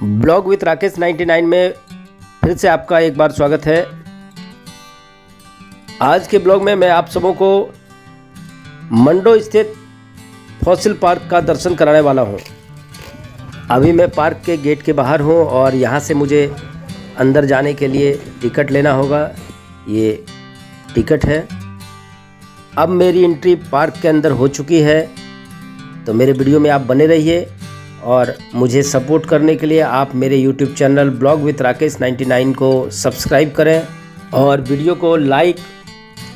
Blog with Rakesh 99 में फिर से आपका एक बार स्वागत है। आज के ब्लॉग में मैं आप सबों को मंडो स्थित फॉसिल पार्क का दर्शन कराने वाला हूं। अभी मैं पार्क के गेट के बाहर हूं और यहां से मुझे अंदर जाने के लिए टिकट लेना होगा। ये टिकट है। अब मेरी एंट्री पार्क के अंदर हो चुकी है, तो मेरे वीडियो में आप बने रहिए और मुझे सपोर्ट करने के लिए आप मेरे YouTube channel blog with Rakesh 99 को सब्सक्राइब करें और वीडियो को लाइक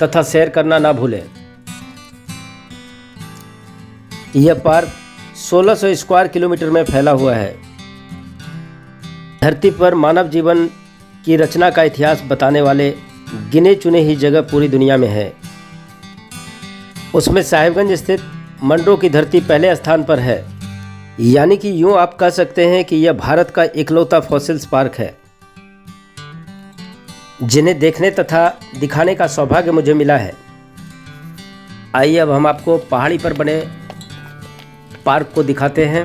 तथा शेयर करना ना भूलें। यह पार्क 1600 स्क्वायर किलोमीटर में फैला हुआ है। धरती पर मानव जीवन की रचना का इतिहास बताने वाले गिने चुने ही जगह पूरी दुनिया में है। उसमें साहिबगंज स्थित मंडो की धरती पहले स्थान पर है। यानी कि यूँ आप कह सकते हैं कि यह भारत का इकलौता फॉसिल्स पार्क है, जिन्हें देखने तथा दिखाने का सौभाग्य मुझे मिला है। आइए अब हम आपको पहाड़ी पर बने पार्क को दिखाते हैं।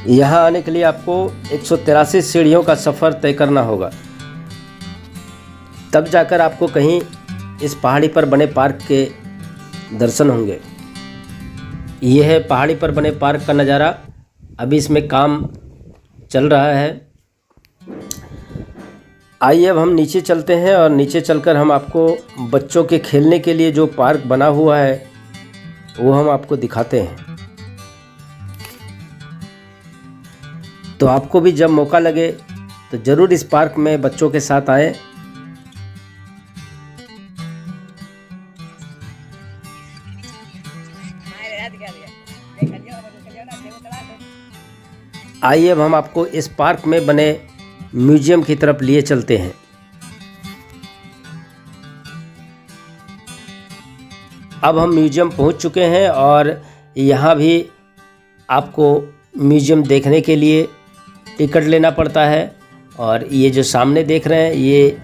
यहाँ आने के लिए आपको 183 सीढ़ियों का सफ़र तय करना होगा, तब जाकर आपको कहीं इस पहाड़ी पर बने पार्क के दर्शन होंगे। यह है पहाड़ी पर बने पार्क का नज़ारा। अभी इसमें काम चल रहा है। आइए अब हम नीचे चलते हैं और नीचे चलकर हम आपको बच्चों के खेलने के लिए जो पार्क बना हुआ है वो हम आपको दिखाते हैं। तो आपको भी जब मौका लगे तो ज़रूर इस पार्क में बच्चों के साथ आएं। आइए अब हम आपको इस पार्क में बने म्यूजियम की तरफ लिए चलते हैं। अब हम म्यूजियम पहुंच चुके हैं और यहाँ भी आपको म्यूजियम देखने के लिए टिकट लेना पड़ता है। और ये जो सामने देख रहे हैं ये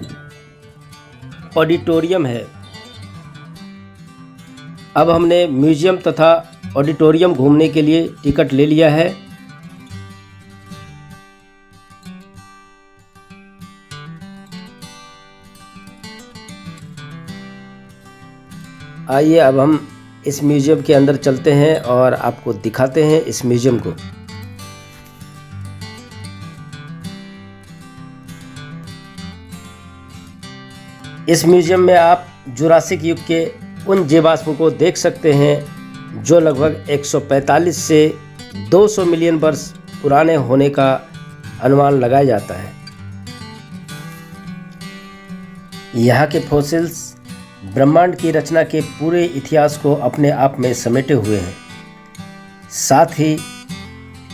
ऑडिटोरियम है। अब हमने म्यूजियम तथा ऑडिटोरियम घूमने के लिए टिकट ले लिया है। आइए अब हम इस म्यूजियम के अंदर चलते हैं और आपको दिखाते हैं इस म्यूजियम को। इस म्यूजियम में आप जुरासिक युग के उन जीवाश्मों को देख सकते हैं जो लगभग 145 से 200 मिलियन वर्ष पुराने होने का अनुमान लगाया जाता है। यहाँ के फॉसिल्स ब्रह्मांड की रचना के पूरे इतिहास को अपने आप में समेटे हुए हैं। साथ ही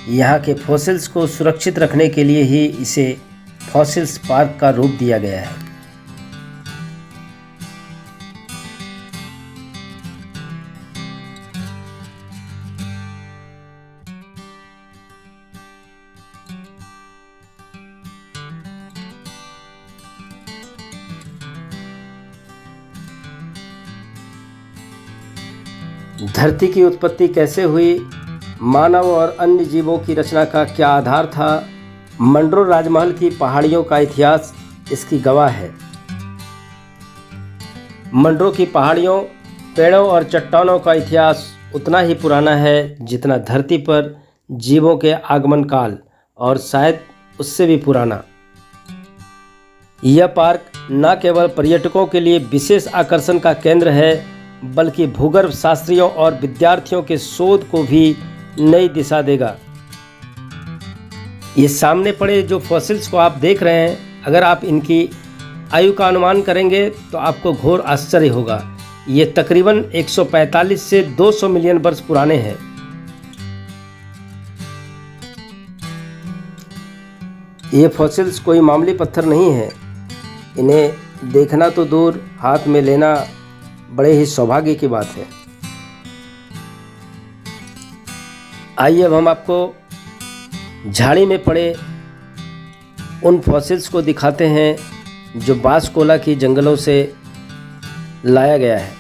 यहाँ के फॉसिल्स को सुरक्षित रखने के लिए ही इसे फॉसिल्स पार्क का रूप दिया गया है। धरती की उत्पत्ति कैसे हुई, मानव और अन्य जीवों की रचना का क्या आधार था, मंडो राजमहल की पहाड़ियों का इतिहास इसकी गवाह है। मंडो की पहाड़ियों, पेड़ों और चट्टानों का इतिहास उतना ही पुराना है जितना धरती पर जीवों के आगमन काल, और शायद उससे भी पुराना। यह पार्क न केवल पर्यटकों के लिए विशेष आकर्षण का केंद्र है, बल्कि भूगर्भ शास्त्रियों और विद्यार्थियों के शोध को भी नई दिशा देगा। ये सामने पड़े जो फॉसिल्स को आप देख रहे हैं, अगर आप इनकी आयु का अनुमान करेंगे तो आपको घोर आश्चर्य होगा। ये तकरीबन 145 से 200 मिलियन वर्ष पुराने हैं। ये फॉसिल्स कोई मामूली पत्थर नहीं है। इन्हें देखना तो दूर, हाथ में लेना बड़े ही सौभाग्य की बात है। आइए अब हम आपको झाड़ी में पड़े उन फॉसिल्स को दिखाते हैं जो बांसकोला की जंगलों से लाया गया है।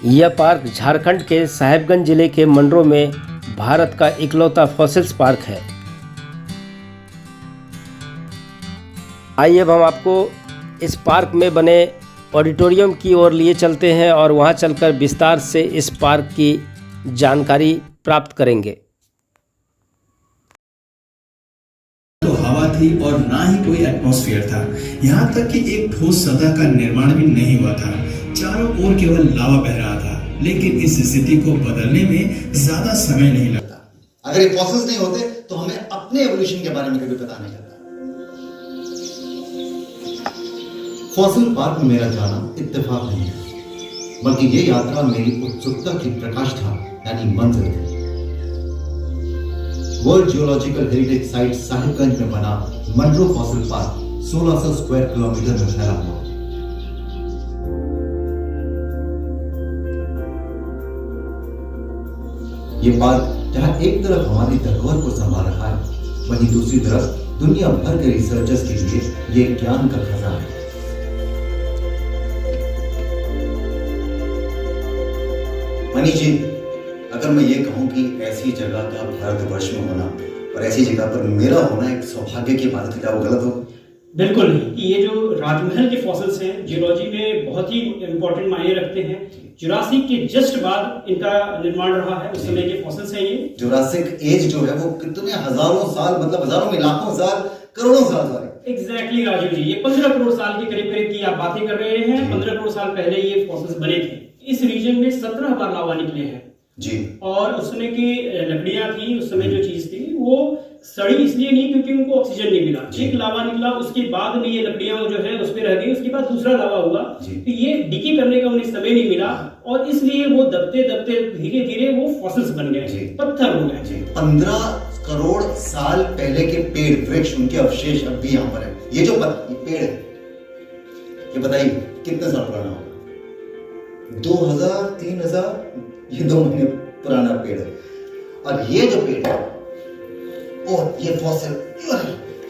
यह पार्क झारखंड के साहिबगंज जिले के मंडरो में भारत का इकलौता फॉसिल्स पार्क है। आइए अब हम आपको इस पार्क में बने ऑडिटोरियम की ओर लिए चलते हैं और वहां चलकर विस्तार से इस पार्क की जानकारी प्राप्त करेंगे। तो हवा थी और ना ही कोई एटमॉस्फेयर था। यहाँ तक कि एक ठोस सतह का निर्माण भी नहीं हुआ था। चारों ओर केवल लावा बह रहा था। लेकिन इस स्थिति को बदलने में ज्यादा समय नहीं लगता। अगर ये फॉसिल्स नहीं होते तो हमें अपने एवोल्यूशन के बारे में कभी पता नहीं चलता। फॉसिल पार्क में मेरा जाना इत्तेफाक नहीं है, बल्कि ये यात्रा मेरी उत्सुकता की प्रकाष्ठा यानी मंजिल थी। World geological heritage site Sahibganj में बना मंडरो फॉसिल पार्क 1600 स्क्वायर किलोमीटर में फैला हुआ। ये पार्क जहां एक तरफ हमारी धरोहर को संभाल रहा है, वहीं दूसरी तरफ दुनिया भर के रिसर्चर्स के लिए ये ज्ञान का खजाना है। मनीष जी, अगर मैं ये कहूं कि ऐसी जगह का भारतवर्ष में होना और ऐसी जगह पर मेरा होना एक सौभाग्य की बात है, क्या वो गलत होगा? बिल्कुल नहीं। ये जो राजमहल के फॉसिल्स हैं जियोलॉजी में बहुत ही इंपॉर्टेंट मायने रखते हैं। जुरासिक के जस्ट बाद इनका निर्माण रहा है, उस समय के फॉसिल्स हैं ये। जुरासिक एज जो है वो कितने हजारों साल, मतलब हजारों में लाखों साल, करोड़ों साल सारे। एग्जैक्टली राजू जी, ये 15 करोड़ साल के करीब करीब की आप बातें कर रहे हैं। 15 करोड़ साल पहले ये फॉसिल्स बने थे। इस रीजन में 17 बार लावा निकले हैं जी। और उस समय की लकड़ियां थी, उस समय जो चीज थी वो सड़ी इसलिए नहीं क्योंकि उनको ऑक्सीजन नहीं मिला। एक लावा निकला, उसके बाद में ये लकड़ियां जो है उस पे रह गई, उसके बाद दूसरा लावा हुआ, तो ये डिके करने का उन्हें समय नहीं मिला और इसलिए वो दबते दबते धीरे धीरे वो फॉसिल्स बन गए, पत्थर हो गए। 15 करोड़ साल पहले के पेड़ वृक्ष, उनके अवशेष अब भी यहाँ पर है। ये जो पेड़ है, ये बताइए कितने साल पुराना होगा? 2000, 3000, ये 2 महीने पुराना पेड़ है। और ये जो पेड़ है और ये फॉसिल,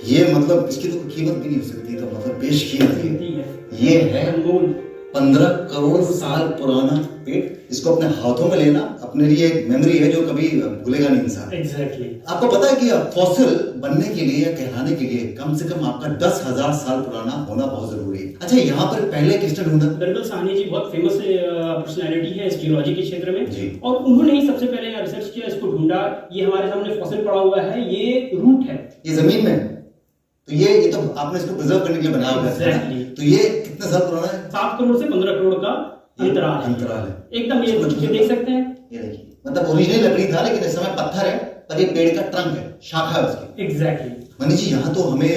ये मतलब इसकी तो कीमत भी नहीं हो सकती, तो मतलब बेशकीमती है। ये है 15 करोड़ साल पुराना पेड़। इसको अपने हाथों में लेना अपने लिए एक मेमोरी है जो कभी भूलेगा नहीं इंसान। एग्जैक्टली। आपको पता है कि फॉसिल बनने के लिए या कहलाने के लिए कम से कम आपका 10,000 साल पुराना होना बहुत जरूरी है। अच्छा, यहाँ पर पहले किसने ढूंढा? बिरबल साहनी जी बहुत फेमस पर्सनैलिटी है इस जियोलॉजी के क्षेत्र में जी। और उन्होंने ही सबसे पहले रिसर्च किया, इसको ढूंढा। ये हमारे सामने फॉसिल पड़ा हुआ है, ये रूट है, ये जमीन में, तो ये तो आपने इसको प्रिजर्व करने के लिए बनाया हुआ है। तो ये कितने साल पुराना है? 7 करोड़ से 15 करोड़ का अंतराल है एकदम। ये देख सकते हैं, ये देखिए, मतलब ओरिजिनल लकड़ी था लेकिन इस समय पत्थर है, पर ये पेड़ का ट्रंक है, शाखा है उसकी। एग्जैक्टली। मनीष जी, यहाँ तो हमें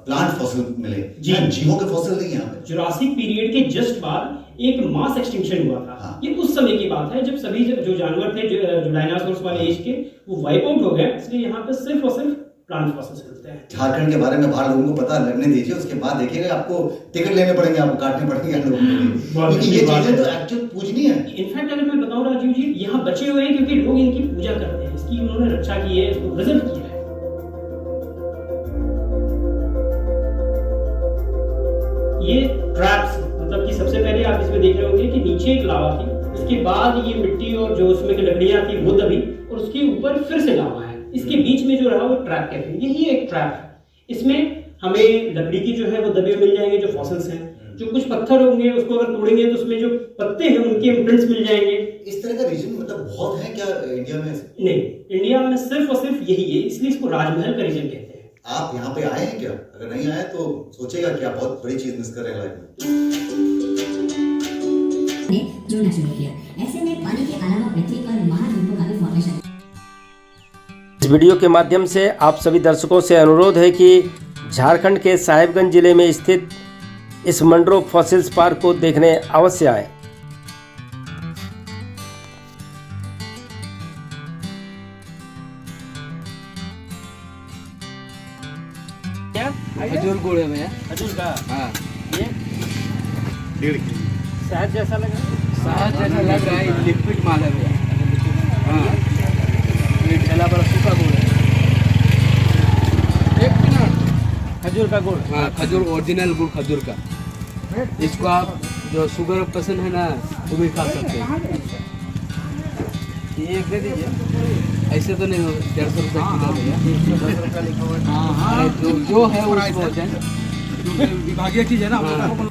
प्लांट फॉसिल मिले जी, जीवों के फॉसिल नहीं यहाँ पे। जुरासिक पीरियड के जस्ट बाद एक मास एक्सटिंक्शन हुआ था। हाँ। ये उस समय की बात है जब सभी जो जानवर थे जो डायनासोर्स वाले एज के, वो वाइप आउट हो गए। इसलिए यहाँ पे सिर्फ और सिर्फ प्लांट फॉसिल्स मिलते हैं। झारखंड के बारे में बाहर लोगों को पता लगने दीजिए, उसके बाद देखिएगा आपको टिकट लेने पड़ेंगे, आपको काटने पड़ेंगे लोगों के लिए, क्योंकि ये चीजें तो एक्चुअल पूजनीय है। इनफैक्ट अगर मैं बताऊं राजीव जी, यहाँ बचे हुए हैं क्योंकि लोग इनकी पूजा करते हैं, इसकी उन्होंने रक्षा की है, इसको प्रिजर्व किया है। ये ट्रैप्स, मतलब कि सबसे पहले आप इसमें देख रहे होंगे कि नीचे एक लावा थी, उसके बाद ये मिट्टी और जो उसमें की लकड़ियां थी वो दबी और उसके ऊपर फिर से लावा है। इसके बीच में जो रहा वो ट्रैप कहते हैं। यही एक ट्रैप है। इसमें हमें लकड़ी की जो है वो दबे मिल जाएंगे, जो फॉसिल्स हैं। जो कुछ पत्थर होंगे उसको अगर तोड़ेंगे तो उसमें जो पत्ते हैं उनके इम्प्रिंट्स मिल जाएंगे। इस तरह का रीजन मतलब बहुत है क्या इंडिया में? नहीं, इंडिया में सिर्फ और सिर्फ यही है, इसलिए इसको राजमहल का रीजन कहते हैं। आप यहाँ पे आए हैं क्या? अगर नहीं आए तो सोचेगा कि आप बहुत बड़ी चीज मिस कर रहे हैं लाइफ में। जुड़ना शुरू किया। ऐसे में पानी के अलावा पृथ्वी पर महाद्वीपों का भी फॉर्मेशन। इस वीडियो के माध्यम से आप सभी दर्शकों से अनुरोध है कि झारखंड के साहिबगंज जिले में स्थित इस मंडरो फॉसिल्स पार्क को देखने अवश्य आए। खजूर गुड़ है भैया। खजूर का? हाँ। ये 1.5 किलो शहद जैसा लग रहा है। शहद जैसा लग रहा है, लिक्विड माल है भैया। हाँ, ये ठेला पर सूखा गुड़ है। एक मिनट, खजूर का गुड़? हाँ, खजूर ओरिजिनल गुड़ खजूर का। इसको आप जो शुगर पेशेंट है ना वो भी खा सकते हैं। ये एक दे दीजिए। ऐसे तो नहीं हो 150 रुपये किलो भैया। 10 रुपया लिखा हुआ है। जो है उसको क्योंकि विभागीय चीज़ है ना, हम लोगों को